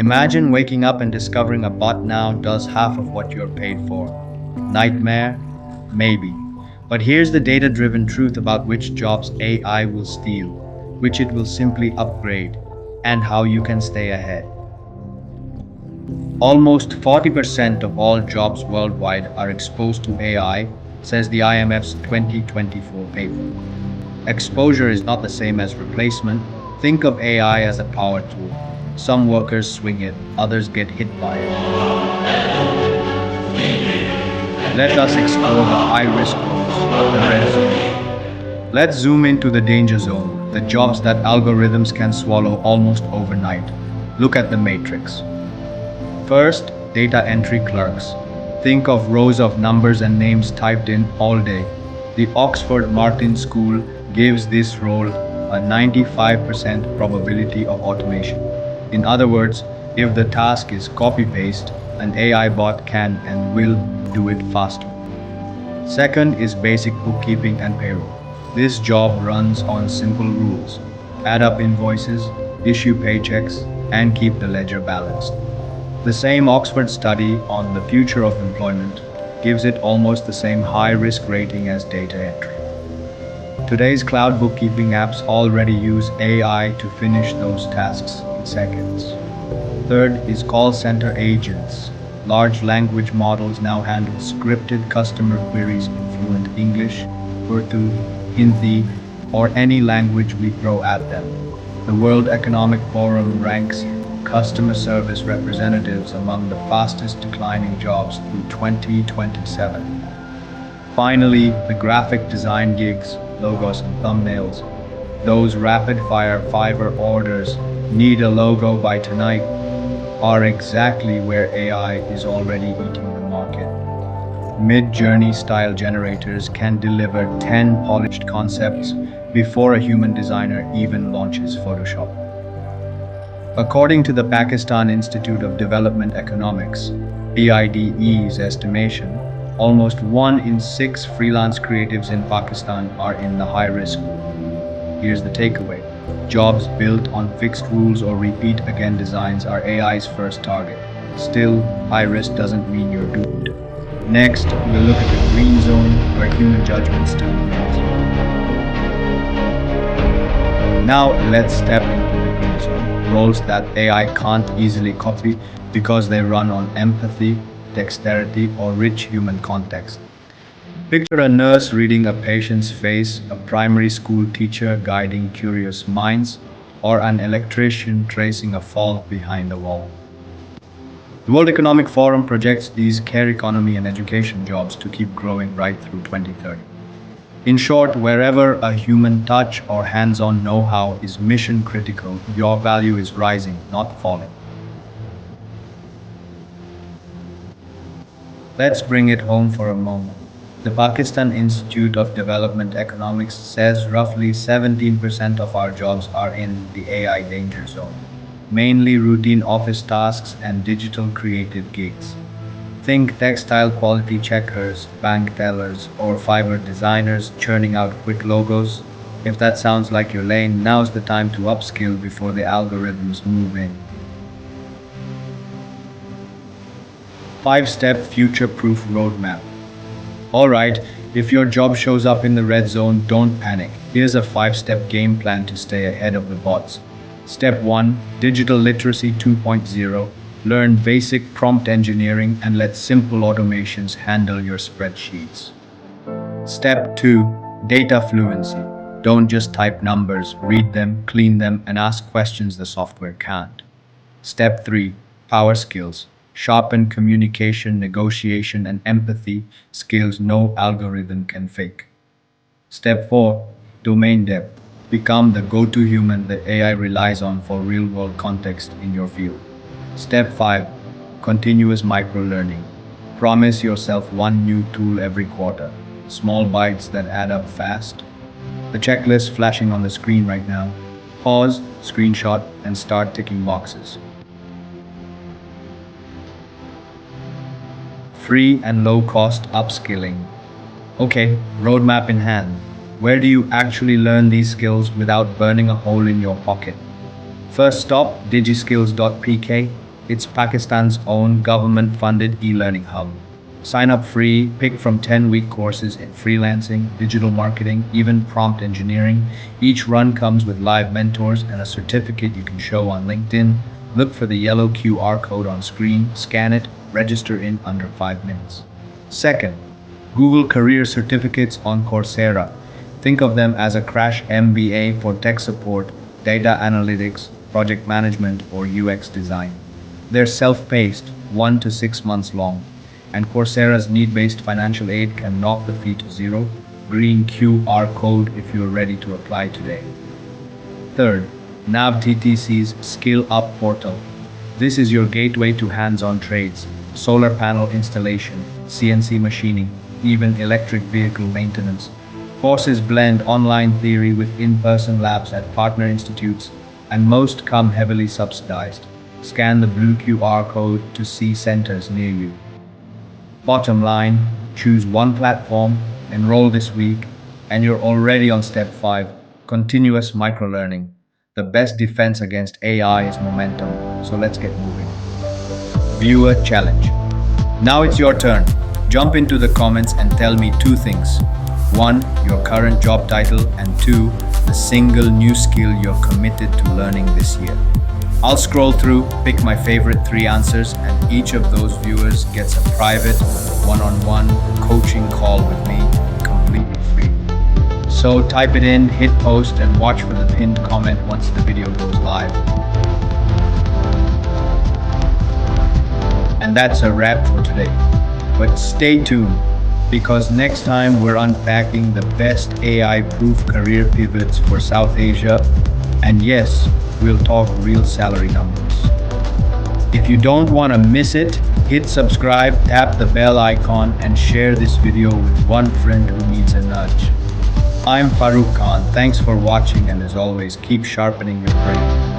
Imagine waking up and discovering a bot now does half of what you're paid for. Nightmare? Maybe. But here's the data-driven truth about which jobs AI will steal, which it will simply upgrade, and how you can stay ahead. Almost 40% of all jobs worldwide are exposed to AI, says the IMF's 2024 paper. Exposure is not the same as replacement. Think of AI as a power tool. Some workers swing it, others get hit by it. Let us explore the high-risk roles, the red zone. Let's zoom into the danger zone, the jobs that algorithms can swallow almost overnight. Look at the matrix. First, data entry clerks. Think of rows of numbers and names typed in all day. The Oxford Martin School gives this role a 95% probability of automation. In other words, if the task is copy-paste, an AI bot can and will do it faster. Second is basic bookkeeping and payroll. This job runs on simple rules. Add up invoices, issue paychecks, and keep the ledger balanced. The same Oxford study on the future of employment gives it almost the same high-risk rating as data entry. Today's cloud bookkeeping apps already use AI to finish those tasks in seconds. Third is call center agents. Large language models now handle scripted customer queries in fluent English, Urdu, Hindi, or any language we throw at them. The World Economic Forum ranks customer service representatives among the fastest declining jobs through 2027. Finally, the graphic design gigs, logos and thumbnails. Those rapid-fire Fiverr orders, need a logo by tonight, are exactly where AI is already eating the market. Mid-journey style generators can deliver 10 polished concepts before a human designer even launches Photoshop. According to the Pakistan Institute of Development Economics, PIDE's estimation, almost 1 in 6 freelance creatives in Pakistan are in the high-risk group. Here's the takeaway. Jobs built on fixed rules or repeat again designs are AI's first target. Still, high risk doesn't mean you're doomed. Next, we'll look at the green zone where human judgment still rules. Now, let's step into the green zone. Roles that AI can't easily copy because they run on empathy, dexterity, or rich human context. Picture a nurse reading a patient's face, a primary school teacher guiding curious minds, or an electrician tracing a fault behind a wall. The World Economic Forum projects these care economy and education jobs to keep growing right through 2030. In short, wherever a human touch or hands-on know-how is mission critical, your value is rising, not falling. Let's bring it home for a moment. The Pakistan Institute of Development Economics says roughly 17% of our jobs are in the AI danger zone, mainly routine office tasks and digital creative gigs. Think textile quality checkers, bank tellers, or Fiverr designers churning out quick logos. If that sounds like your lane, now's the time to upskill before the algorithms move in. 5-step future-proof roadmap. Alright, if your job shows up in the red zone, don't panic. Here's a 5-step game plan to stay ahead of the bots. Step 1. Digital Literacy 2.0. Learn basic prompt engineering and let simple automations handle your spreadsheets. Step 2. Data fluency. Don't just type numbers, read them, clean them, and ask questions the software can't. Step 3. Power skills. Sharpen communication, negotiation, and empathy skills no algorithm can fake. Step 4. Domain depth. Become the go-to human that AI relies on for real-world context in your field. Step 5. Continuous micro-learning. Promise yourself one new tool every quarter. Small bites that add up fast. The checklist flashing on the screen right now. Pause, screenshot, and start ticking boxes. Free and low-cost upskilling. Okay, roadmap in hand. Where do you actually learn these skills without burning a hole in your pocket? First stop, DigiSkills.pk. It's Pakistan's own government-funded e-learning hub. Sign up free, pick from 10-week courses in freelancing, digital marketing, even prompt engineering. Each run comes with live mentors and a certificate you can show on LinkedIn. Look for the yellow QR code on screen, scan it, register in under 5 minutes. Second, Google Career Certificates on Coursera. Think of them as a crash MBA for tech support, data analytics, project management, or UX design. They're self-paced, 1 to 6 months long, and Coursera's need-based financial aid can knock the fee to zero. Green QR code if you're ready to apply today. Third, NAVTTC's Skill Up portal. This is your gateway to hands-on trades, solar panel installation, CNC machining, even electric vehicle maintenance. Courses blend online theory with in-person labs at partner institutes, and most come heavily subsidized. Scan the blue QR code to see centers near you. Bottom line, choose one platform, enroll this week, and you're already on step 5, continuous microlearning. The best defense against AI is momentum, so let's get moving. Viewer challenge. Now it's your turn. Jump into the comments and tell me 2 things. 1, your current job title, and 2, the single new skill you're committed to learning this year. I'll scroll through, pick my favorite 3 answers, and each of those viewers gets a private, one-on-one coaching call with me, completely free. So type it in, hit post, and watch for the pinned comment once the video goes live. And that's a wrap for today. But stay tuned, because next time we're unpacking the best AI-proof career pivots for South Asia. And yes, we'll talk real salary numbers. If you don't want to miss it, hit subscribe, tap the bell icon, and share this video with one friend who needs a nudge. I'm Farooq Khan. Thanks for watching, and as always, keep sharpening your brain.